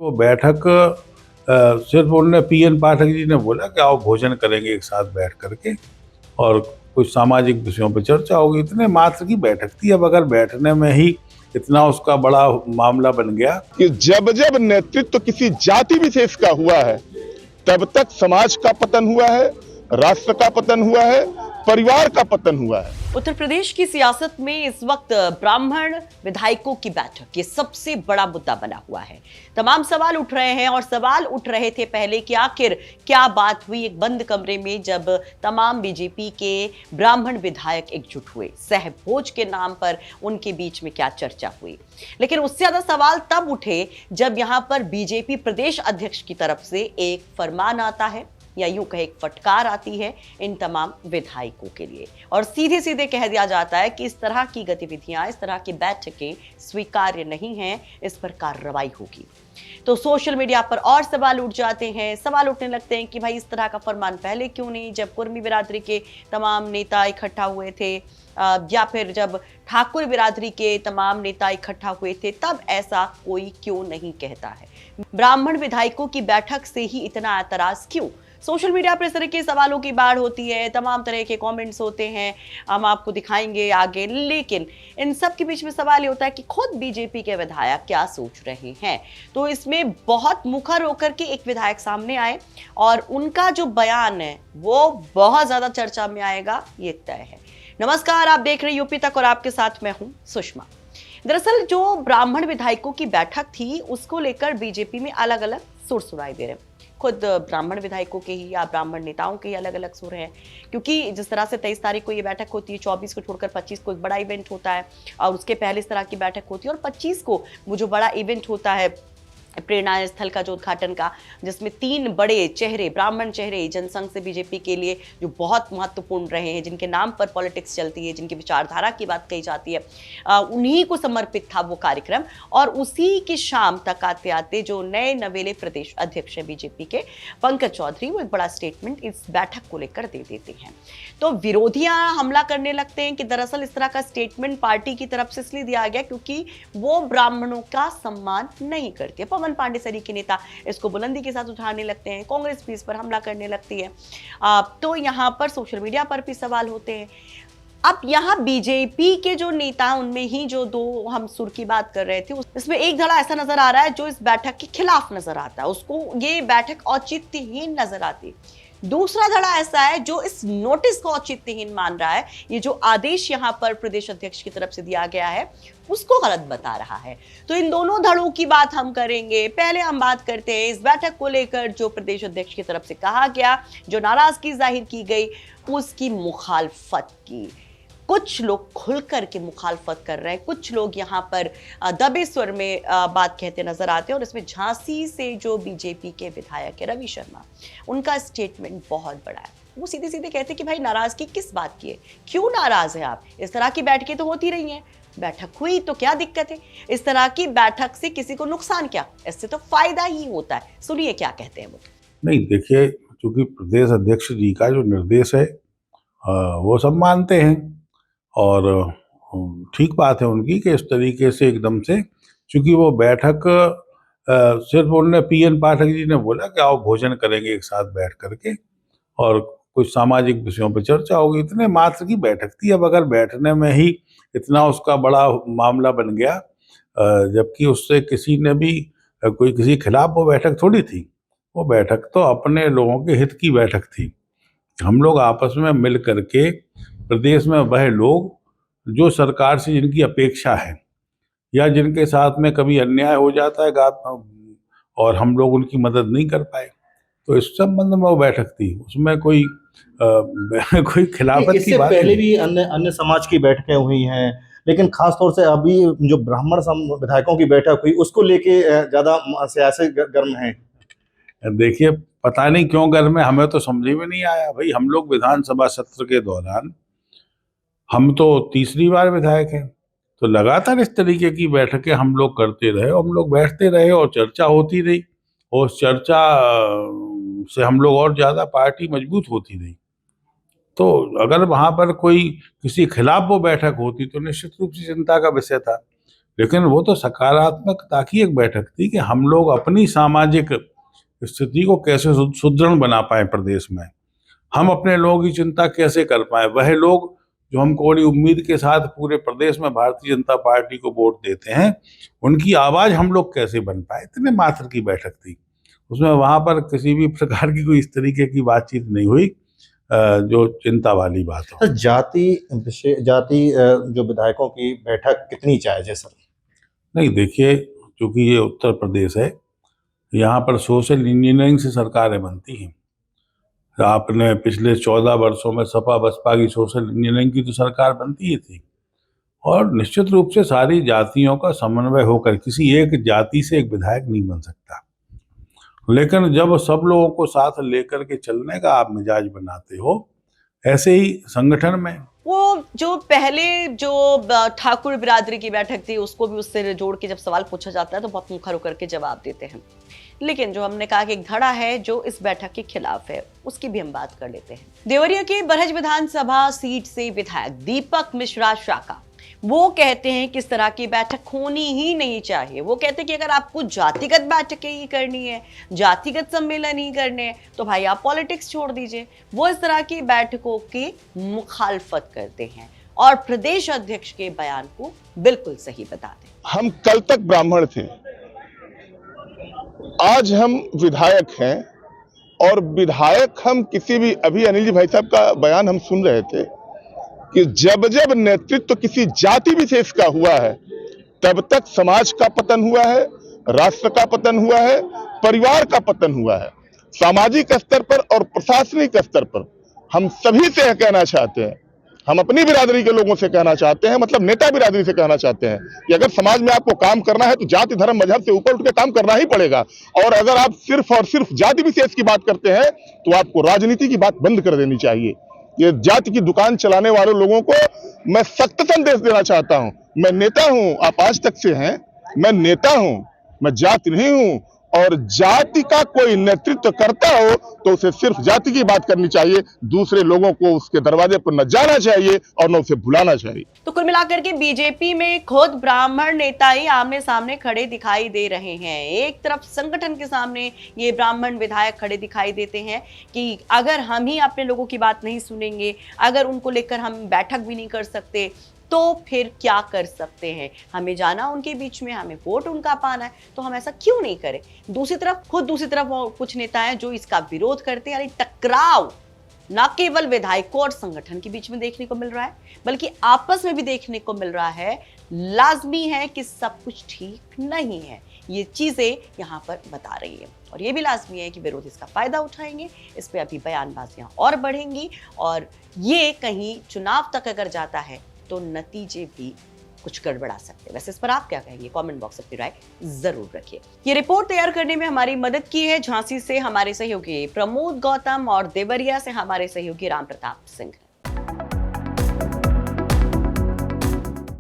वो बैठक सिर्फ उन्होंने पीएन पाठक जी ने बोला कि आओ भोजन करेंगे एक साथ बैठ करके और कुछ सामाजिक विषयों पर चर्चा होगी, इतने मात्र की बैठक थी। अब अगर बैठने में ही इतना उसका बड़ा मामला बन गया कि जब जब नेतृत्व किसी जाति विशेष का हुआ है तब तक समाज का पतन हुआ है, राष्ट्र का पतन हुआ है, परिवार का पतन हुआ है। उत्तर प्रदेश की सियासत में इस वक्त ब्राह्मण विधायकों की बैठक ये सबसे बड़ा मुद्दा बना हुआ है। तमाम सवाल उठ रहे हैं और सवाल उठ रहे थे पहले कि आखिर क्या बात हुई एक बंद कमरे में जब तमाम बीजेपी के ब्राह्मण विधायक एकजुट हुए, सहभोज के नाम पर उनके बीच में क्या चर्चा हुई। लेकिन उससे ज्यादा सवाल तब उठे जब यहां पर बीजेपी प्रदेश अध्यक्ष की तरफ से एक फरमान आता है या यूं कहे एक फटकार आती है इन तमाम विधायकों के लिए और सीधे सीधे कह दिया जाता है कि इस तरह की गतिविधियां, इस तरह की बैठकें स्वीकार्य नहीं हैं, इस पर कार्रवाई होगी। तो सोशल मीडिया पर और सवाल उठ जाते हैं, सवाल उठने लगते हैं कि भाई इस तरह का फरमान पहले क्यों नहीं, जब कुर्मी बिरादरी के तमाम नेता इकट्ठा हुए थे या फिर जब ठाकुर बिरादरी के तमाम नेता इकट्ठा हुए थे तब ऐसा कोई क्यों नहीं कहता है। ब्राह्मण विधायकों की बैठक से ही इतना एतराज क्यों? सोशल मीडिया पर इस तरह के सवालों की बाढ़ होती है, तमाम तरह के कमेंट्स होते हैं, हम आपको दिखाएंगे आगे। लेकिन इन सब के बीच में सवाल ये होता है कि खुद बीजेपी के विधायक क्या सोच रहे हैं। तो इसमें बहुत मुखर होकर के एक विधायक सामने आए और उनका जो बयान है वो बहुत ज्यादा चर्चा में आएगा, ये तय है। नमस्कार, आप देख रहे हैं यूपी तक और आपके साथ मैं हूं सुषमा। दरअसल जो ब्राह्मण विधायकों की बैठक थी उसको लेकर बीजेपी में अलग अलग सुर सुनाई दे रहे हैं। खुद ब्राह्मण विधायकों के ही या ब्राह्मण नेताओं के ही अलग अलग सुर हैं, क्योंकि जिस तरह से 23 तारीख को ये बैठक होती है, 24 को छोड़कर 25 को एक बड़ा इवेंट होता है और उसके पहले इस तरह की बैठक होती है और 25 को वो जो बड़ा इवेंट होता है प्रेरणा स्थल का जो उद्घाटन का, जिसमें 3 बड़े चेहरे, ब्राह्मण चेहरे जनसंघ से बीजेपी के लिए जो बहुत महत्वपूर्ण रहे हैं, जिनके नाम पर पॉलिटिक्स चलती है, जिनकी विचारधारा की बात कही जाती है, उन्हीं को समर्पित था वो कार्यक्रम। और उसी की शाम तक आते आते जो नए नवेले प्रदेश अध्यक्ष हैं बीजेपी के पंकज चौधरी, वो एक बड़ा स्टेटमेंट इस बैठक को लेकर दे देते हैं। तो विरोधियां हमला करने लगते हैं कि दरअसल इस तरह का स्टेटमेंट पार्टी की तरफ से इसलिए दिया गया क्योंकि वो ब्राह्मणों का सम्मान नहीं करती है। पवन पांडे सरी के नेता इसको बुलंदी के साथ उठाने लगते हैं, कांग्रेस भी इस पर हमला करने लगती है। तो यहां पर सोशल मीडिया पर भी सवाल होते हैं। अब यहाँ बीजेपी के जो नेता, उनमें ही जो 2 हम सुर की बात कर रहे थे, इसमें एक धड़ा ऐसा नजर आ रहा है जो इस बैठक के खिलाफ नजर आता है, उसको ये बैठक औचित्यहीन नजर आती है। दूसरा धड़ा ऐसा है जो इस नोटिस को औचित्यहीन मान रहा है, ये जो आदेश यहाँ पर प्रदेश अध्यक्ष की तरफ से दिया गया है उसको गलत बता रहा है। तो इन दोनों धड़ों की बात हम करेंगे। पहले हम बात करते हैं इस बैठक को लेकर जो प्रदेश अध्यक्ष की तरफ से कहा गया, जो नाराजगी जाहिर की गई, उसकी मुखालफत की। कुछ लोग खुल करके मुखालफत कर रहे हैं, कुछ लोग यहाँ पर दबे स्वर में बात कहते नजर आते हैं। और इसमें झांसी से जो बीजेपी के विधायक है रवि शर्मा, उनका स्टेटमेंट बहुत बड़ा है। वो सीधे सीधे कहते हैं कि भाई नाराजगी किस बात की है, क्यों नाराज है आप? इस तरह की बैठकें तो होती रही हैं, बैठक हुई तो क्या दिक्कत है? इस तरह की बैठक से किसी को नुकसान क्या, इससे तो फायदा ही होता है। सुनिए क्या कहते हैं वो। नहीं, देखिए, चूंकि प्रदेश अध्यक्ष जी का जो निर्देश है वो सब मानते हैं और ठीक बात है उनकी कि इस तरीके से एकदम से, चूंकि वो बैठक सिर्फ उन्होंने पीएन पाठक जी ने बोला कि आओ भोजन करेंगे एक साथ बैठ करके और कुछ सामाजिक विषयों पर चर्चा होगी, इतने मात्र की बैठक थी। अब अगर बैठने में ही इतना उसका बड़ा मामला बन गया, जबकि उससे किसी ने भी कोई किसी खिलाफ वो बैठक थोड़ी थी, वो बैठक तो अपने लोगों के हित की बैठक थी। हम लोग आपस में मिल करके प्रदेश में वह लोग जो सरकार से जिनकी अपेक्षा है या जिनके साथ में कभी अन्याय हो जाता है और हम लोग उनकी मदद नहीं कर पाए, तो इस संबंध में वो बैठक थी, उसमें कोई कोई खिलाफत की इससे बात पहले नहीं। भी अन्य अन्य समाज की बैठकें हुई हैं, लेकिन खास तौर से अभी जो ब्राह्मण विधायकों की बैठक हुई उसको लेके ज्यादा सियासी गर्म है। देखिए, पता नहीं क्यों घर में, हमें तो समझ में नहीं आया। भाई, हम लोग विधानसभा सत्र के दौरान, हम तो तीसरी बार विधायक हैं, तो लगातार इस तरीके की बैठकें हम लोग करते रहे, हम लोग बैठते रहे और चर्चा होती रही और उस चर्चा से हम लोग और ज़्यादा पार्टी मजबूत होती रही। तो अगर वहाँ पर कोई किसी खिलाफ वो बैठक होती तो निश्चित रूप से चिंता का विषय था, लेकिन वो तो सकारात्मकता की एक बैठक थी कि हम लोग अपनी सामाजिक स्थिति को कैसे सुदृढ़ बना पाए प्रदेश में, हम अपने लोगों की चिंता कैसे कर पाए। वह लोग जो हमको बड़ी उम्मीद के साथ पूरे प्रदेश में भारतीय जनता पार्टी को वोट देते हैं, उनकी आवाज हम लोग कैसे बन पाए, इतने मात्र की बैठक थी। उसमें वहां पर किसी भी प्रकार की कोई इस तरीके की बातचीत नहीं हुई जो चिंता वाली बात हो। सर, जाति जो विधायकों की बैठक कितनी जायज है सर? नहीं, देखिए, क्योंकि ये उत्तर प्रदेश है, यहाँ पर सोशल इंजीनियरिंग से सरकारें बनती हैं। आपने पिछले 14 वर्षों में सपा बसपा की सोशल इंजीनियरिंग की तो सरकार बनती ही थी, और निश्चित रूप से सारी जातियों का समन्वय होकर किसी एक जाति से एक विधायक नहीं बन सकता। लेकिन जब सब लोगों को साथ लेकर के चलने का आप मिजाज बनाते हो, ऐसे ही संगठन में वो जो पहले जो ठाकुर बिरादरी की बैठक थी उसको भी उससे जोड़ के जब सवाल पूछा जाता है तो बहुत मुखर होकर के जवाब देते हैं। लेकिन जो हमने कहा कि एक धड़ा है जो इस बैठक के खिलाफ है, उसकी भी हम बात कर लेते हैं। देवरिया के बरहज विधानसभा सीट से विधायक दीपक मिश्रा शाका वो कहते हैं कि इस तरह की बैठक होनी ही नहीं चाहिए। वो कहते हैं कि अगर आपको जातिगत बैठकें ही करनी है, जातिगत सम्मेलन ही करने हैं, तो भाई आप पॉलिटिक्स छोड़ दीजिए। वो इस तरह की बैठकों की मुखालफत करते हैं और प्रदेश अध्यक्ष के बयान को बिल्कुल सही बताते हैं। हम कल तक ब्राह्मण थे, आज हम विधायक हैं, और विधायक हम किसी भी, अभी अनिल जी भाई साहब का बयान हम सुन रहे थे कि जब जब नेतृत्व किसी जाति विशेष का हुआ है तब तक समाज का पतन हुआ है, राष्ट्र का पतन हुआ है, परिवार का पतन हुआ है। सामाजिक स्तर पर और प्रशासनिक स्तर पर हम सभी से कहना चाहते हैं, हम अपनी बिरादरी के लोगों से कहना चाहते हैं, मतलब नेता बिरादरी से कहना चाहते हैं कि अगर समाज में आपको काम करना है तो जाति धर्म मजहब से ऊपर उठ के काम करना ही पड़ेगा। और अगर आप सिर्फ और सिर्फ जाति विशेष की बात करते हैं तो आपको राजनीति की बात बंद कर देनी चाहिए। ये जाति की दुकान चलाने वाले लोगों को मैं सख्त संदेश देना चाहता हूं। मैं नेता हूं, आप आज तक से हैं, मैं नेता हूं, मैं जाति नहीं हूं। और जाति का कोई नेतृत्व करता हो तो उसे सिर्फ जाति की बात करनी चाहिए, दूसरे लोगों को उसके दरवाजे पर न जाना चाहिए और न उसे भुलाना चाहिए। तो कुल मिलाकर के बीजेपी में खुद ब्राह्मण नेता ही आमने सामने खड़े दिखाई दे रहे हैं। एक तरफ संगठन के सामने ये ब्राह्मण विधायक खड़े दिखाई देते हैं कि अगर हम ही अपने लोगों की बात नहीं सुनेंगे, अगर उनको लेकर हम बैठक भी नहीं कर सकते तो फिर क्या कर सकते हैं। हमें जाना उनके बीच में, हमें वोट उनका पाना है, तो हम ऐसा क्यों नहीं करें। दूसरी तरफ कुछ नेता हैं जो इसका विरोध करते हैं। यानी टकराव न केवल विधायकों और संगठन के बीच में देखने को मिल रहा है, बल्कि आपस में भी देखने को मिल रहा है। लाजमी है कि सब कुछ ठीक नहीं है, ये चीजें यहाँ पर बता रही है, और ये भी लाजमी है कि विरोधी इसका फायदा उठाएंगे। इस पे अभी बयानबाजियां और बढ़ेंगी, और ये कहीं चुनाव तक अगर जाता है तो नतीजे भी कुछ गड़बड़ा सकते हैं। वैसे इस पर आप क्या कहेंगे, कमेंट बॉक्स में अपनी राय जरूर रखिए। ये रिपोर्ट तैयार करने में हमारी मदद की है झांसी से हमारे सहयोगी प्रमोद गौतम और देवरिया से हमारे सहयोगी राम प्रताप सिंह।